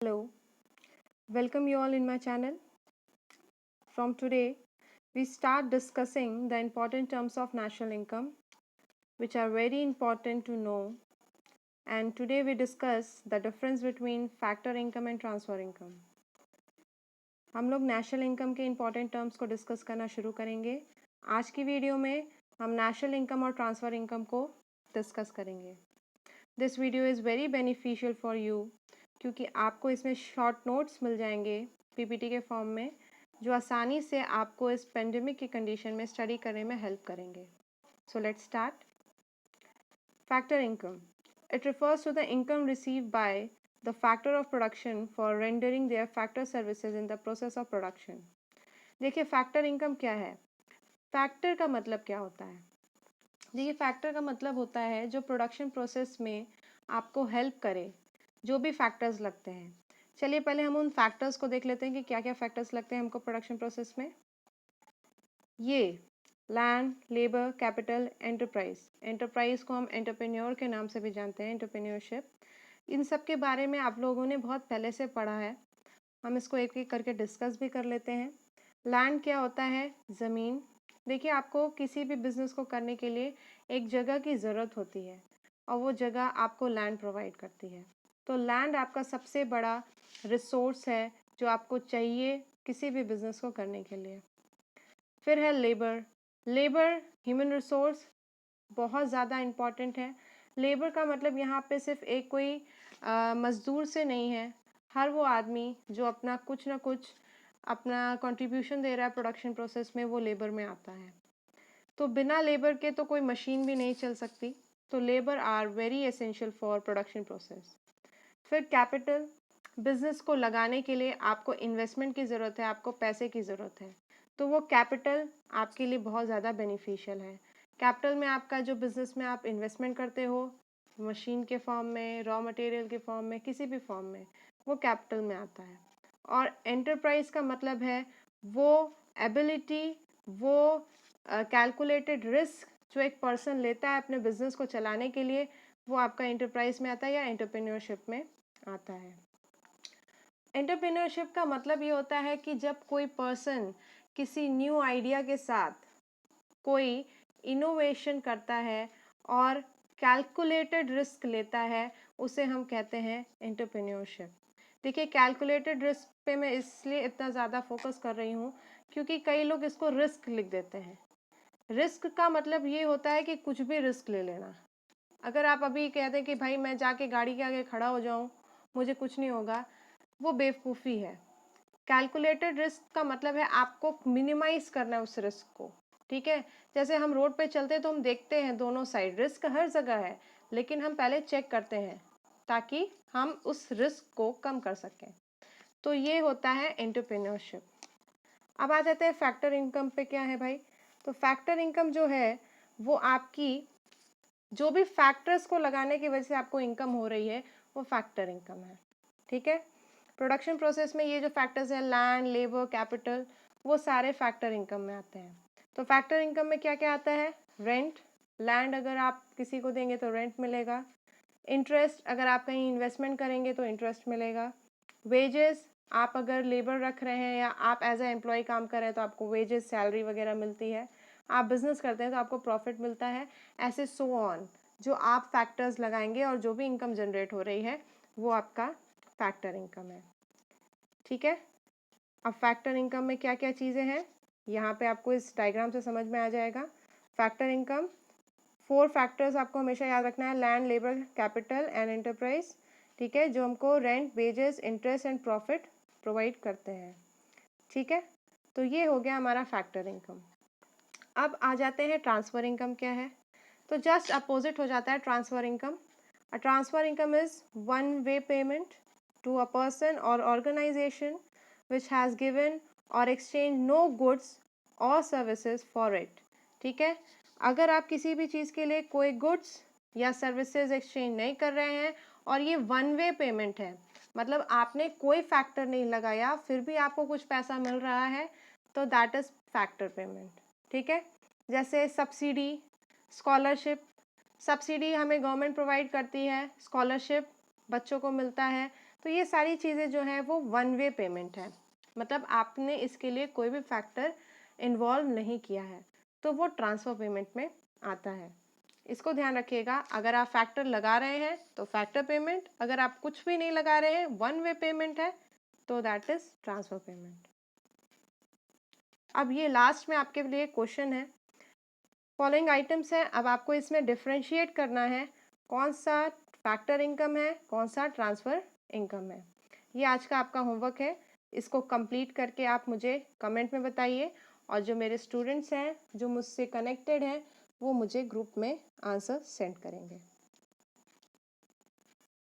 Hello, welcome you all in my channel. From today, we start discussing the important terms of national income, which are very important to know. And today we discuss the difference between factor income and transfer income. हम लोग national income के important terms को discuss करना शुरू करेंगे। आज की video में हम नेशनल इनकम और ट्रांसफ़र इनकम को डिस्कस करेंगे। This video is very beneficial for you क्योंकि आपको इसमें शॉर्ट नोट्स मिल जाएंगे पीपीटी के फॉर्म में, जो आसानी से आपको इस पेंडेमिक की कंडीशन में स्टडी करने में हेल्प करेंगे। So let's start. Factor income, it refers to the income received by the factor of production for rendering their factor services in the process of production. देखिए फैक्टर इनकम क्या है। Factor का मतलब क्या होता है? देखिए फैक्टर का मतलब होता है जो प्रोडक्शन प्रोसेस में आपको हेल्प करे, जो भी फैक्टर्स लगते हैं। चलिए पहले हम उन फैक्टर्स को देख लेते हैं कि क्या क्या फैक्टर्स लगते हैं हमको प्रोडक्शन प्रोसेस में। ये land, labour, capital, enterprise. Enterprise को हम एंटरप्रेन्योर के नाम से भी जानते हैं, एंटरप्रेन्योरशिप। इन सब के बारे में आप लोगों ने बहुत पहले से पढ़ा है। हम इसको एक एक करके डिस्कस भी कर लेते हैं। लैंड क्या होता है? ज़मीन। देखिए आपको किसी भी बिजनेस को करने के लिए एक जगह की ज़रूरत होती है और वो जगह आपको लैंड प्रोवाइड करती है। तो लैंड आपका सबसे बड़ा रिसोर्स है जो आपको चाहिए किसी भी बिजनेस को करने के लिए। फिर है लेबर। लेबर ह्यूमन रिसोर्स बहुत ज़्यादा इम्पॉर्टेंट है। लेबर का मतलब यहाँ पे सिर्फ एक कोई मज़दूर से नहीं है। हर वो आदमी जो अपना कुछ ना कुछ अपना कंट्रीब्यूशन दे रहा है प्रोडक्शन प्रोसेस में, वो लेबर में आता है। तो बिना लेबर के तो कोई मशीन भी नहीं चल सकती। तो labour are very essential for production process. फिर कैपिटल, बिजनेस को लगाने के लिए आपको इन्वेस्टमेंट की ज़रूरत है, आपको पैसे की ज़रूरत है। तो वो कैपिटल आपके लिए बहुत ज़्यादा बेनिफिशियल है। कैपिटल में आपका जो बिज़नेस में आप इन्वेस्टमेंट करते हो, मशीन के फॉर्म में, रॉ मटेरियल के फॉर्म में, किसी भी फॉर्म में, वो कैपिटल में आता है। और एंटरप्राइज का मतलब है वो एबिलिटी, वो कैलकुलेटेड रिस्क जो एक पर्सन लेता है अपने बिजनेस को चलाने के लिए, वो आपका एंटरप्राइज में आता है या एंटरप्रेन्योरशिप में आता है। एंटरप्रेन्योरशिप का मतलब ये होता है कि जब कोई पर्सन किसी न्यू आइडिया के साथ कोई इनोवेशन करता है और कैलकुलेटेड रिस्क लेता है, उसे हम कहते हैं एंटरप्रेन्योरशिप। देखिए कैलकुलेटेड रिस्क पे मैं इसलिए इतना ज़्यादा फोकस कर रही हूँ क्योंकि कई लोग इसको रिस्क लिख देते हैं। रिस्क का मतलब ये होता है कि कुछ भी रिस्क ले लेना। अगर आप अभी कहते हैं कि भाई मैं जाके गाड़ी के आगे खड़ा हो जाऊं, मुझे कुछ नहीं होगा, वो बेवकूफ़ी है। कैलकुलेटेड रिस्क का मतलब है आपको मिनिमाइज करना है उस रिस्क को। ठीक है, जैसे हम रोड पे चलते हैं तो हम देखते हैं दोनों साइड, रिस्क हर जगह है, लेकिन हम पहले चेक करते हैं ताकि हम उस रिस्क को कम कर सकें। तो ये होता है एंटरप्रेन्योरशिप। अब आ जाते हैं फैक्टर इनकम पे। क्या है भाई? तो फैक्टर इनकम जो है वो आपकी जो भी फैक्टर्स को लगाने की वजह से आपको इनकम हो रही है, वो फैक्टर इनकम है। ठीक है, प्रोडक्शन प्रोसेस में ये जो फैक्टर्स हैं, लैंड, लेबर, कैपिटल, वो सारे फैक्टर इनकम में आते हैं। तो फैक्टर इनकम में क्या क्या आता है? रेंट, लैंड अगर आप किसी को देंगे तो रेंट मिलेगा। इंटरेस्ट, अगर आप कहीं इन्वेस्टमेंट करेंगे तो इंटरेस्ट मिलेगा। वेजेस, आप अगर लेबर रख रहे हैं या आप एज ए एम्प्लॉय काम कर रहे हैं तो आपको वेजेस, सैलरी वगैरह मिलती है। आप बिजनेस करते हैं तो आपको प्रॉफिट मिलता है। ऐसे सो ऑन, जो आप फैक्टर्स लगाएंगे और जो भी इनकम जनरेट हो रही है वो आपका फैक्टर इनकम है। ठीक है, अब फैक्टर इनकम में क्या क्या चीज़ें हैं यहाँ पे आपको इस डायग्राम से समझ में आ जाएगा। फैक्टर इनकम 4 फैक्टर्स आपको हमेशा याद रखना है, land, labour, capital and enterprise. ठीक है, जो हमको rent, wages, interest and profit provide करते हैं। ठीक है, तो ये हो गया हमारा फैक्टर इनकम। अब आ जाते हैं ट्रांसफ़र इनकम क्या है। तो जस्ट अपोजिट हो जाता है transfer income. A transfer income is one way payment to a person और organisation which has given or exchanged no goods or services for it। ठीक है, अगर आप किसी भी चीज़ के लिए कोई गुड्स या सर्विसेज एक्सचेंज नहीं कर रहे हैं और ये वन वे पेमेंट है, मतलब आपने कोई फैक्टर नहीं लगाया फिर भी आपको कुछ पैसा मिल रहा है, तो दैट इज़ फैक्टर पेमेंट। ठीक है, जैसे सब्सिडी, स्कॉलरशिप। सब्सिडी हमें गवर्नमेंट प्रोवाइड करती है, स्कॉलरशिप बच्चों को मिलता है, तो ये सारी चीज़ें जो है वो वन वे पेमेंट है, मतलब आपने इसके लिए कोई भी फैक्टर इन्वॉल्व नहीं किया है, तो वो ट्रांसफ़र पेमेंट में आता है। इसको ध्यान रखिएगा, अगर आप फैक्टर लगा रहे हैं तो फैक्टर पेमेंट, अगर आप कुछ भी नहीं लगा रहे हैं, वन वे पेमेंट है, तो दैट इज ट्रांसफ़र पेमेंट। अब ये लास्ट में आपके लिए क्वेश्चन है, फॉलोइंग आइटम्स हैं, अब आपको इसमें डिफ्रेंशिएट करना है कौन सा फैक्टर इनकम है, कौन सा ट्रांसफ़र इनकम है। ये आज का आपका होमवर्क है, इसको कंप्लीट करके आप मुझे कमेंट में बताइए, और जो मेरे स्टूडेंट्स हैं जो मुझसे कनेक्टेड हैं वो मुझे ग्रुप में आंसर सेंड करेंगे।